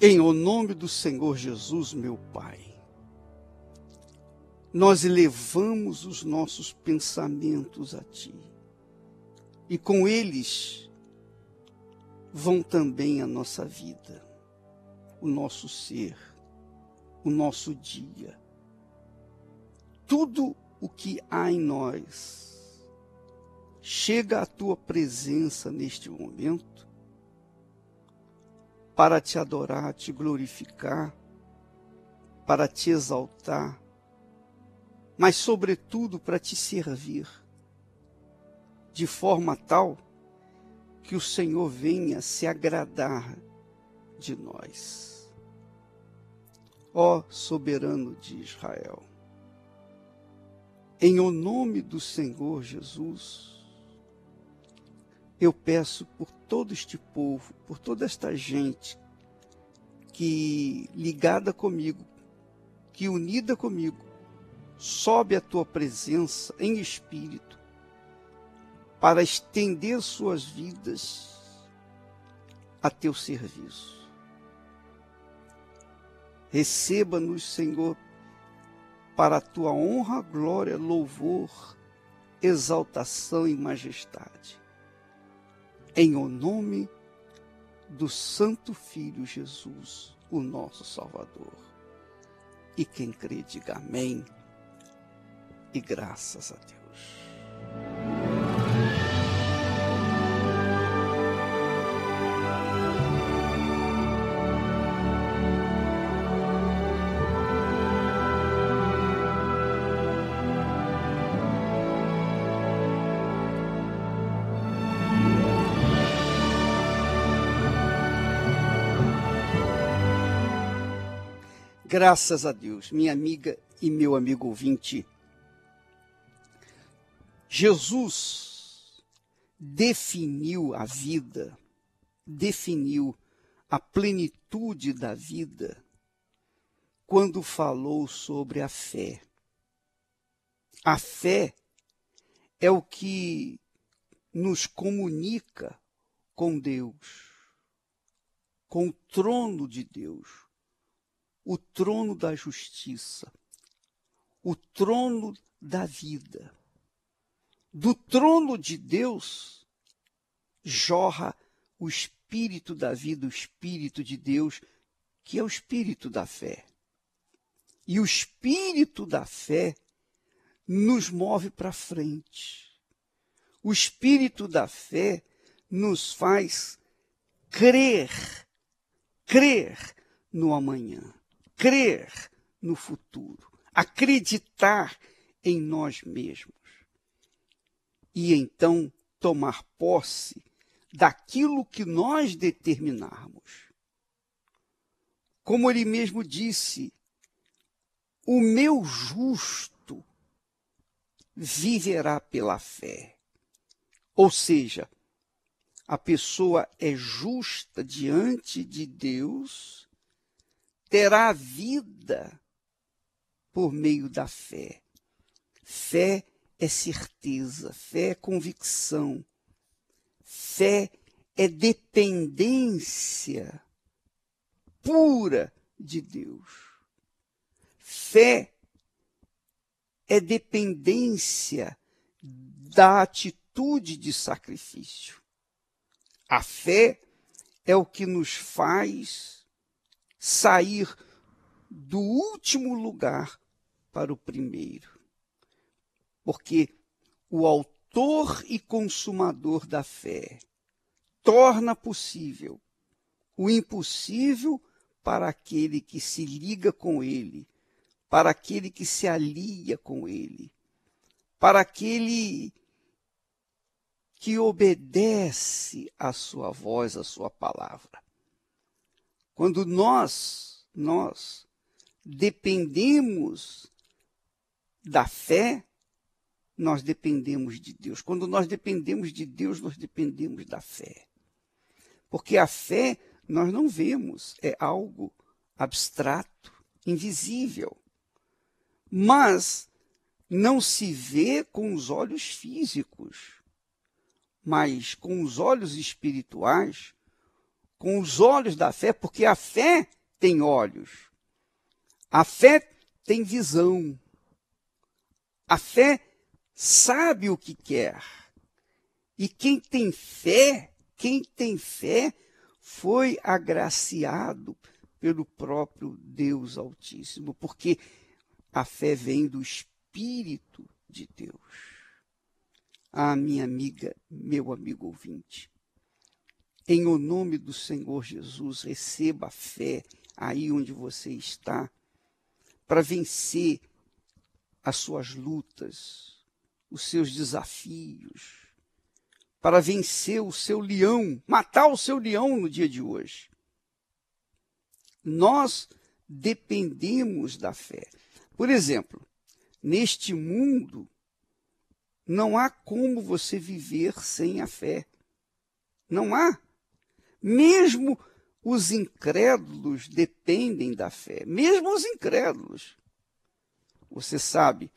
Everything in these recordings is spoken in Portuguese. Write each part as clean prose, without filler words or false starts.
Em o nome do Senhor Jesus, meu Pai, nós elevamos os nossos pensamentos a Ti. E com eles vão também a nossa vida, o nosso ser, o nosso dia. Tudo o que há em nós chega à Tua presença neste momento para Te adorar, Te glorificar, para Te exaltar, mas sobretudo para Te servir, de forma tal que o Senhor venha se agradar de nós. Ó soberano de Israel, em o nome do Senhor Jesus, eu peço por todo este povo, por toda esta gente que, ligada comigo, que unida comigo, sobe a Tua presença em espírito, para estender suas vidas a Teu serviço. Receba-nos, Senhor, para a Tua honra, glória, louvor, exaltação e majestade. Em o nome do Santo Filho Jesus, o nosso Salvador. E quem crê, diga amém. E graças a Deus. Graças a Deus, minha amiga e meu amigo ouvinte. Jesus definiu a vida, definiu a plenitude da vida quando falou sobre a fé. A fé é o que nos comunica com Deus, com o trono de Deus. O trono da justiça, o trono da vida. Do trono de Deus jorra o Espírito da vida, o Espírito de Deus, que é o Espírito da fé. E o Espírito da fé nos move para frente. O Espírito da fé nos faz crer no amanhã. Crer no futuro, acreditar em nós mesmos e então tomar posse daquilo que nós determinarmos. Como ele mesmo disse, o meu justo viverá pela fé. Ou seja, a pessoa é justa diante de Deus, terá vida por meio da fé. Fé é certeza, fé é convicção, fé é dependência pura de Deus. Fé é dependência da atitude de sacrifício. A fé é o que nos faz sair do último lugar para o primeiro. Porque o autor e consumador da fé torna possível o impossível para aquele que se liga com ele, para aquele que se alia com ele, para aquele que obedece à sua voz, à sua palavra. Quando nós dependemos da fé, nós dependemos de Deus. Quando nós dependemos de Deus, nós dependemos da fé. Porque a fé nós não vemos, é algo abstrato, invisível. Mas não se vê com os olhos físicos, mas com os olhos espirituais, com os olhos da fé, porque a fé tem olhos. A fé tem visão. A fé sabe o que quer. E quem tem fé foi agraciado pelo próprio Deus Altíssimo, porque a fé vem do Espírito de Deus. Ah, minha amiga, meu amigo ouvinte, em o nome do Senhor Jesus, receba a fé aí onde você está, para vencer as suas lutas, os seus desafios, para vencer o seu leão, matar o seu leão no dia de hoje. Nós dependemos da fé. Por exemplo, neste mundo, não há como você viver sem a fé. Não há. Mesmo os incrédulos dependem da fé. Mesmo os incrédulos. Você sabe,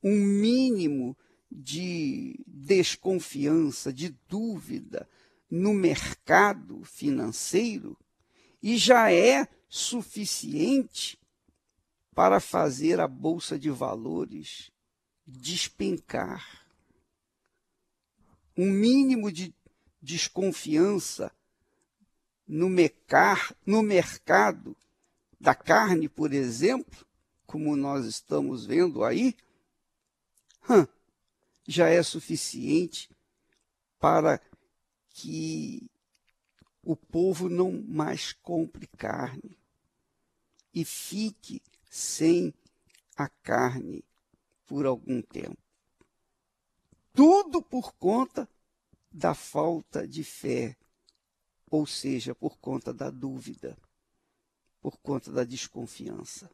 um mínimo de desconfiança, de dúvida no mercado financeiro e já é suficiente para fazer a bolsa de valores despencar. Um mínimo de desconfiança no mercado da carne, por exemplo, como nós estamos vendo aí, já é suficiente para que o povo não mais compre carne e fique sem a carne por algum tempo. Tudo por conta da falta de fé, ou seja, por conta da dúvida, por conta da desconfiança.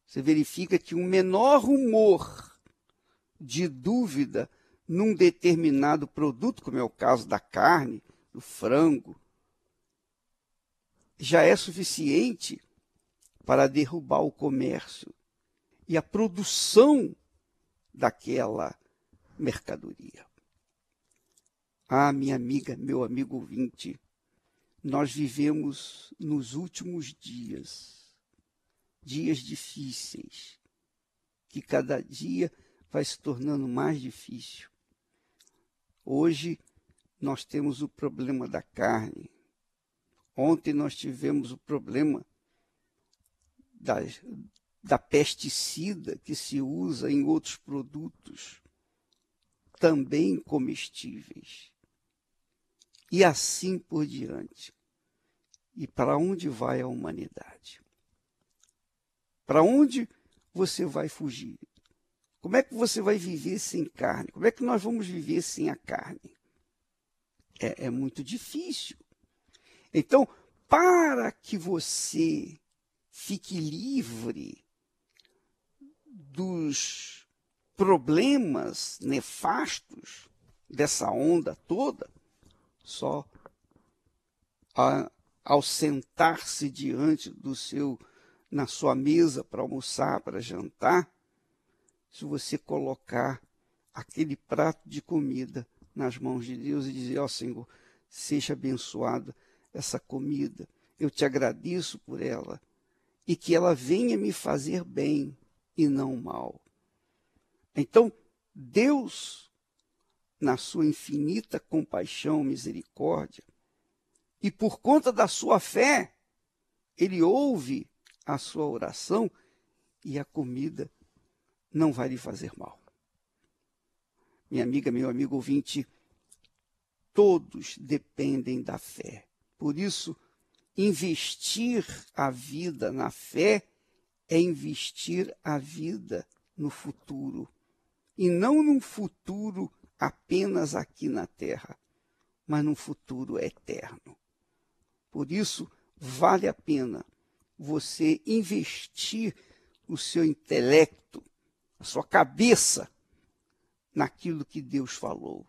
Você verifica que um menor rumor de dúvida num determinado produto, como é o caso da carne, do frango, já é suficiente para derrubar o comércio e a produção daquela mercadoria. Ah, minha amiga, meu amigo ouvinte, nós vivemos nos últimos dias difíceis, que cada dia vai se tornando mais difícil. Hoje nós temos o problema da carne. Ontem nós tivemos o problema da pesticida que se usa em outros produtos, também comestíveis. E assim por diante. E para onde vai a humanidade? Para onde você vai fugir? Como é que você vai viver sem carne? Como é que nós vamos viver sem a carne? É muito difícil. Então, para que você fique livre dos problemas nefastos dessa onda toda, só ao sentar-se diante na sua mesa para almoçar, para jantar, se você colocar aquele prato de comida nas mãos de Deus e dizer, ó Senhor, seja abençoada essa comida, eu te agradeço por ela, e que ela venha me fazer bem e não mal. Então, Deus, na sua infinita compaixão, misericórdia, e por conta da sua fé, Ele ouve a sua oração e a comida não vai lhe fazer mal. Minha amiga, meu amigo ouvinte, todos dependem da fé. Por isso, investir a vida na fé é investir a vida no futuro. E não num futuro apenas aqui na terra, mas num futuro eterno. Por isso, vale a pena você investir o seu intelecto, a sua cabeça, naquilo que Deus falou,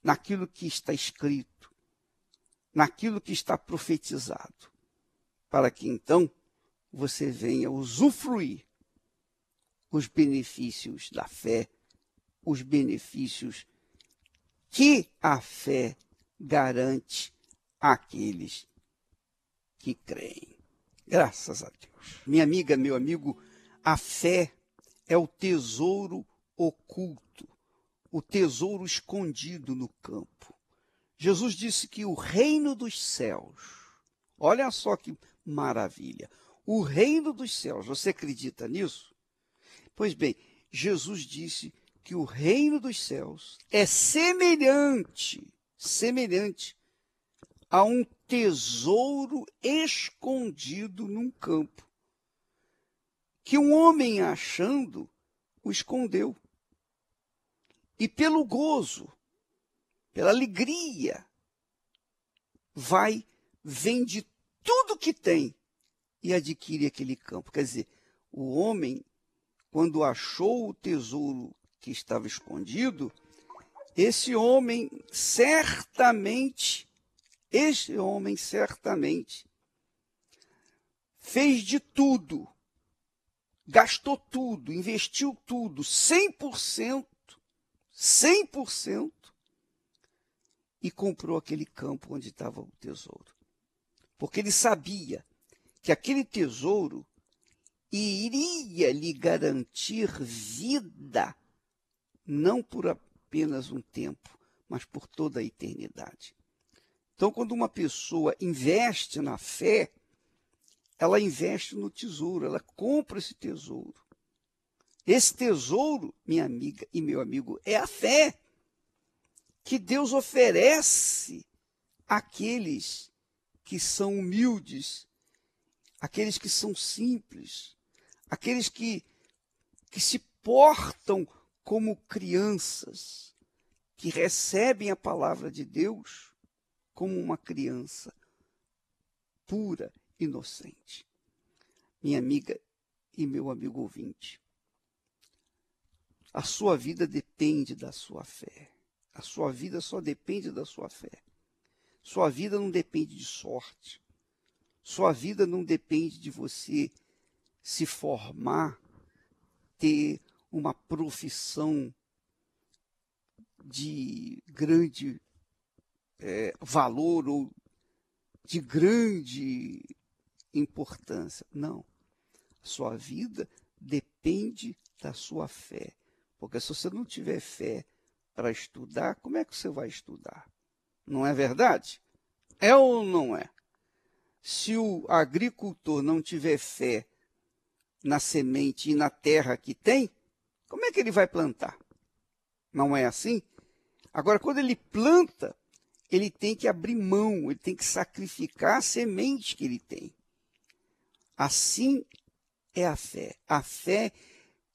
naquilo que está escrito, naquilo que está profetizado, para que então você venha usufruir os benefícios da fé, os benefícios que a fé garante àqueles que creem. Graças a Deus. Minha amiga, meu amigo, a fé é o tesouro oculto, o tesouro escondido no campo. Jesus disse que o reino dos céus, olha só que maravilha, o reino dos céus, você acredita nisso? Pois bem, Jesus disse que o reino dos céus é semelhante a um tesouro escondido num campo, que um homem achando, o escondeu. E pelo gozo, pela alegria, vende tudo que tem e adquire aquele campo. Quer dizer, o homem, quando achou o tesouro que estava escondido, esse homem certamente fez de tudo, gastou tudo, investiu tudo, 100%, e comprou aquele campo onde estava o tesouro. Porque ele sabia que aquele tesouro iria lhe garantir vida, não por apenas um tempo, mas por toda a eternidade. Então, quando uma pessoa investe na fé, ela investe no tesouro, ela compra esse tesouro. Esse tesouro, minha amiga e meu amigo, é a fé que Deus oferece àqueles que são humildes, àqueles que são simples, àqueles que se portam como crianças, que recebem a palavra de Deus como uma criança pura, inocente. Minha amiga e meu amigo ouvinte, a sua vida depende da sua fé. A sua vida só depende da sua fé. Sua vida não depende de sorte. Sua vida não depende de você se formar, ter uma profissão de grande valor ou de grande importância. Não. Sua vida depende da sua fé. Porque se você não tiver fé para estudar, como é que você vai estudar? Não é verdade? É ou não é? Se o agricultor não tiver fé na semente e na terra que tem, como é que ele vai plantar? Não é assim? Agora, quando ele planta, ele tem que abrir mão, ele tem que sacrificar a semente que ele tem. Assim é a fé. A fé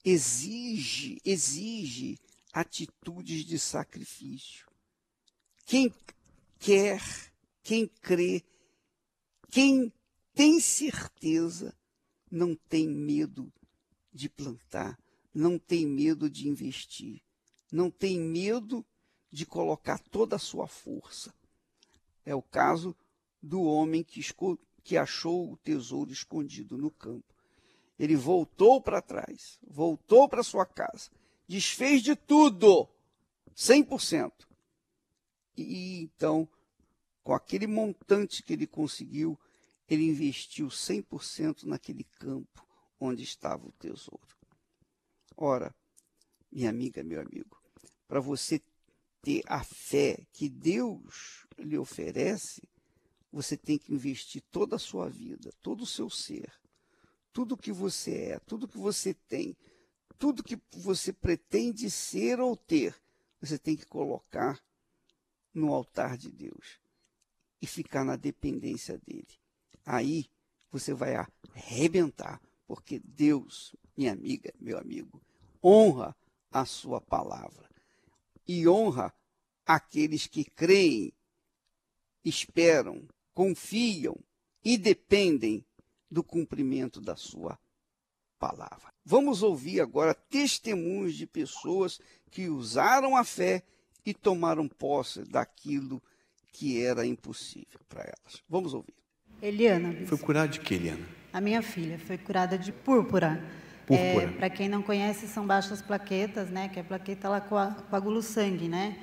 exige atitudes de sacrifício. Quem quer, quem crê, quem tem certeza, não tem medo de plantar, não tem medo de investir, não tem medo de colocar toda a sua força. É o caso do homem que achou o tesouro escondido no campo. Ele voltou para trás, voltou para sua casa, desfez de tudo, 100%. E então, com aquele montante que ele conseguiu, ele investiu 100% naquele campo onde estava o tesouro. Ora, minha amiga, meu amigo, para você ter a fé que Deus lhe oferece, você tem que investir toda a sua vida, todo o seu ser, tudo que você é, tudo que você tem, tudo que você pretende ser ou ter, você tem que colocar no altar de Deus e ficar na dependência dele. Aí você vai arrebentar, porque Deus, minha amiga, meu amigo, honra a sua palavra e honra aqueles que creem, esperam, confiam e dependem do cumprimento da sua palavra. Vamos ouvir agora testemunhos de pessoas que usaram a fé e tomaram posse daquilo que era impossível para elas. Vamos ouvir. Eliana. Foi curada de quê, Eliana? A minha filha foi curada de púrpura. Púrpura. Para quem não conhece, são baixas plaquetas, né? Que a plaqueta ela coagula o sangue, né?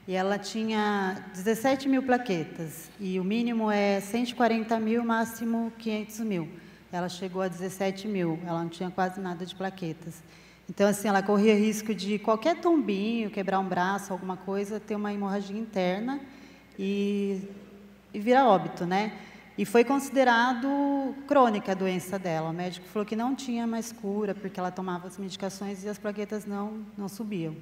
E ela tinha 17 mil plaquetas. E o mínimo é 140 mil, o máximo 500 mil. Ela chegou a 17 mil, ela não tinha quase nada de plaquetas. Então, assim, ela corria risco de qualquer tombinho, quebrar um braço, alguma coisa, ter uma hemorragia interna e virar óbito, né? E foi considerado crônica a doença dela. O médico falou que não tinha mais cura, porque ela tomava as medicações e as plaquetas não subiam.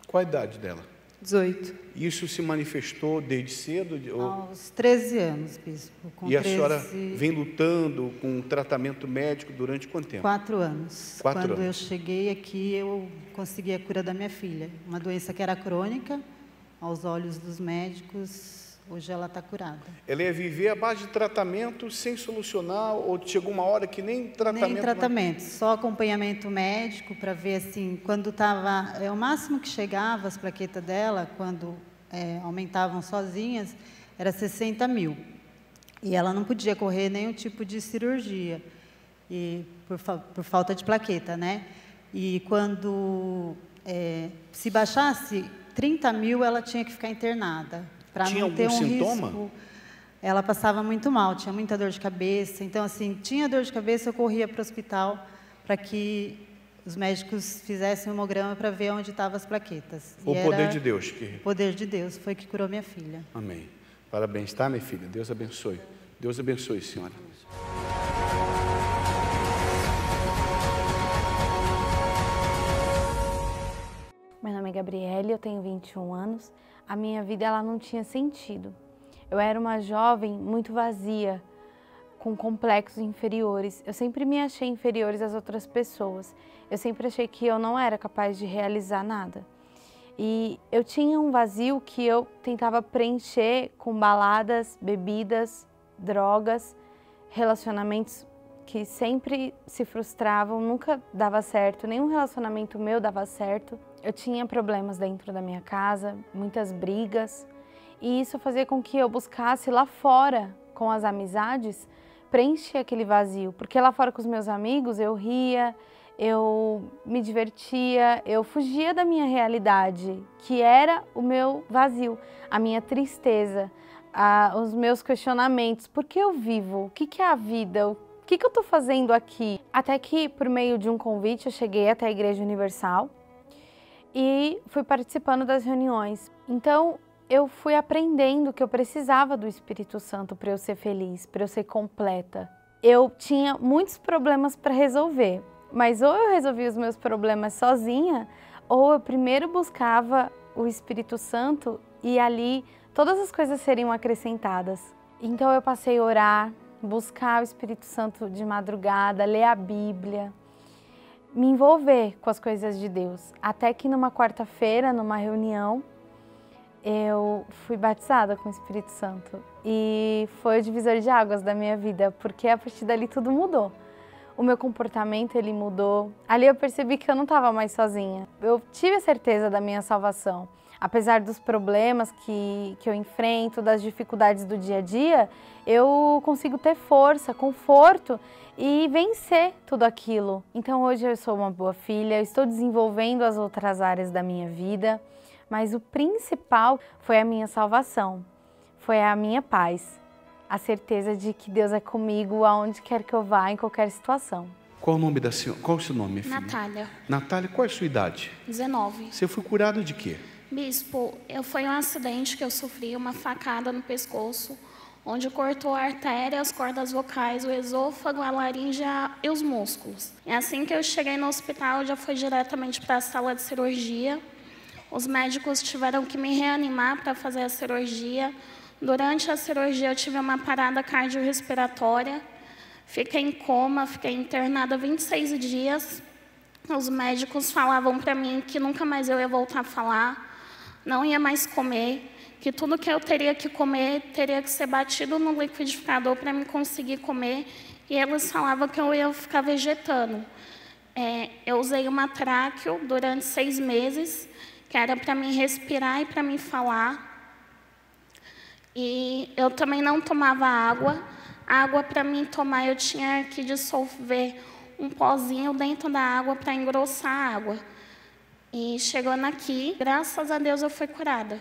Qual a idade dela? 18. Isso se manifestou desde cedo? Aos 13 anos, bispo. Com e a 13... senhora vem lutando com tratamento médico durante quanto tempo? 4 anos. 4 Quando anos. eu cheguei aqui, eu consegui a cura da minha filha. Uma doença que era crônica, aos olhos dos médicos, hoje ela está curada. Ela ia viver à base de tratamento sem solucionar, ou chegou uma hora que nem tratamento? Nem tratamento, só acompanhamento médico para ver assim, quando estava, o máximo que chegava as plaquetas dela, quando aumentavam sozinhas, era 60 mil. E ela não podia correr nenhum tipo de cirurgia, e por falta de plaqueta, né? E quando se baixasse 30 mil, ela tinha que ficar internada. Para não ter um sintoma? Risco. Ela passava muito mal, tinha muita dor de cabeça. Então, assim, tinha dor de cabeça, eu corria para o hospital para que os médicos fizessem um hemograma para ver onde estavam as plaquetas. O poder de Deus. O poder de Deus foi que curou minha filha. Amém. Parabéns, tá, minha filha? Deus abençoe. Deus abençoe, senhora. Meu nome é Gabriele, eu tenho 21 anos. A minha vida ela não tinha sentido. Eu era uma jovem muito vazia, com complexos inferiores. Eu sempre me achei inferior às outras pessoas. Eu sempre achei que eu não era capaz de realizar nada. E eu tinha um vazio que eu tentava preencher com baladas, bebidas, drogas, relacionamentos que sempre se frustravam, nunca dava certo, nenhum relacionamento meu dava certo. Eu tinha problemas dentro da minha casa, muitas brigas, e isso fazia com que eu buscasse lá fora, com as amizades, preencher aquele vazio. Porque lá fora com os meus amigos eu ria, eu me divertia, eu fugia da minha realidade, que era o meu vazio, a minha tristeza, os meus questionamentos. Por que eu vivo? O que é a vida? O que eu estou fazendo aqui? Até que, por meio de um convite, eu cheguei até a Igreja Universal e fui participando das reuniões. Então, eu fui aprendendo que eu precisava do Espírito Santo para eu ser feliz, para eu ser completa. Eu tinha muitos problemas para resolver, mas ou eu resolvia os meus problemas sozinha, ou eu primeiro buscava o Espírito Santo e ali todas as coisas seriam acrescentadas. Então, eu passei a orar, buscar o Espírito Santo de madrugada, ler a Bíblia, me envolver com as coisas de Deus. Até que numa quarta-feira, numa reunião, eu fui batizada com o Espírito Santo. E foi o divisor de águas da minha vida, porque a partir dali tudo mudou. O meu comportamento, ele mudou. Ali eu percebi que eu não estava mais sozinha. Eu tive a certeza da minha salvação. Apesar dos problemas que eu enfrento, das dificuldades do dia a dia, eu consigo ter força, conforto e vencer tudo aquilo. Então hoje eu sou uma boa filha, estou desenvolvendo as outras áreas da minha vida, mas o principal foi a minha salvação, foi a minha paz, a certeza de que Deus é comigo aonde quer que eu vá, em qualquer situação. Qual o nome da senhora? Qual é o seu nome, filha? Natália. Natália, qual é a sua idade? 19. Você foi curada de quê? Bispo, foi um acidente que eu sofri, uma facada no pescoço, onde cortou a artéria, as cordas vocais, o esôfago, a laringe e os músculos. E assim que eu cheguei no hospital, eu já fui diretamente para a sala de cirurgia. Os médicos tiveram que me reanimar para fazer a cirurgia. Durante a cirurgia, eu tive uma parada cardiorrespiratória. Fiquei em coma, fiquei internada 26 dias. Os médicos falavam para mim que nunca mais eu ia voltar a falar, não ia mais comer, que tudo que eu teria que comer teria que ser batido no liquidificador para me conseguir comer. E eles falavam que eu ia ficar vegetando. Eu usei uma tráqueo durante 6 meses, que era para mim respirar e para mim falar. E eu também não tomava água. A água para mim tomar, eu tinha que dissolver um pozinho dentro da água para engrossar a água. E chegando aqui, graças a Deus eu fui curada.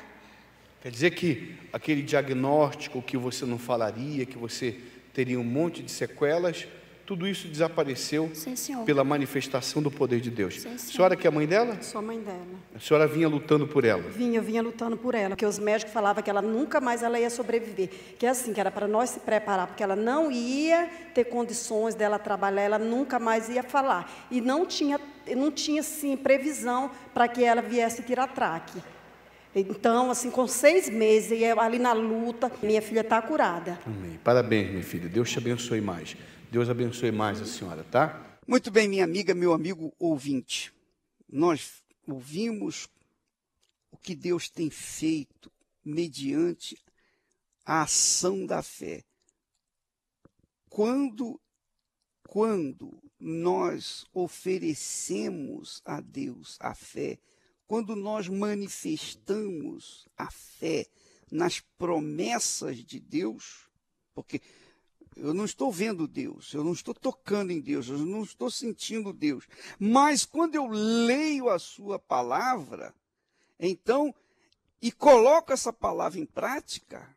Quer dizer que aquele diagnóstico que você não falaria, que você teria um monte de sequelas, tudo isso desapareceu Sim, senhor. pela manifestação do poder de Deus. Sim, A senhor. senhora que é a mãe dela? Sou mãe dela. A senhora vinha lutando por ela? Eu vinha lutando por ela, porque os médicos falavam que ela nunca mais ela ia sobreviver. Que é assim, que era para nós se preparar, porque ela não ia ter condições dela trabalhar, ela nunca mais ia falar. E não tinha sim, previsão para que ela viesse tirar traque. Então, assim, com 6 meses, eu ali na luta, minha filha está curada. Amém. Parabéns, minha filha. Deus te abençoe mais. Deus abençoe mais a senhora, tá? Muito bem, minha amiga, meu amigo ouvinte. Nós ouvimos o que Deus tem feito mediante a ação da fé. Quando nós oferecemos a Deus a fé, quando nós manifestamos a fé nas promessas de Deus, porque eu não estou vendo Deus, eu não estou tocando em Deus, eu não estou sentindo Deus, mas quando eu leio a sua palavra, então, e coloco essa palavra em prática,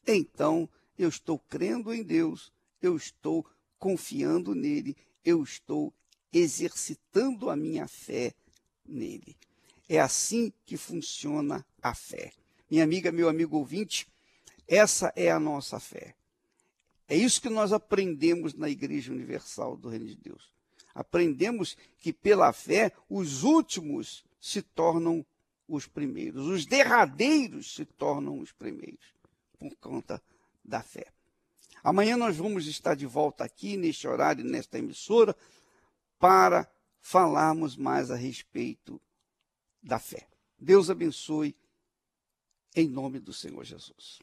então eu estou crendo em Deus, eu estou confiando nele, eu estou exercitando a minha fé nele. É assim que funciona a fé. Minha amiga, meu amigo ouvinte, essa é a nossa fé. É isso que nós aprendemos na Igreja Universal do Reino de Deus. Aprendemos que pela fé os últimos se tornam os primeiros, os derradeiros se tornam os primeiros, por conta da fé. Amanhã nós vamos estar de volta aqui, neste horário, nesta emissora, para falarmos mais a respeito da fé. Deus abençoe, em nome do Senhor Jesus.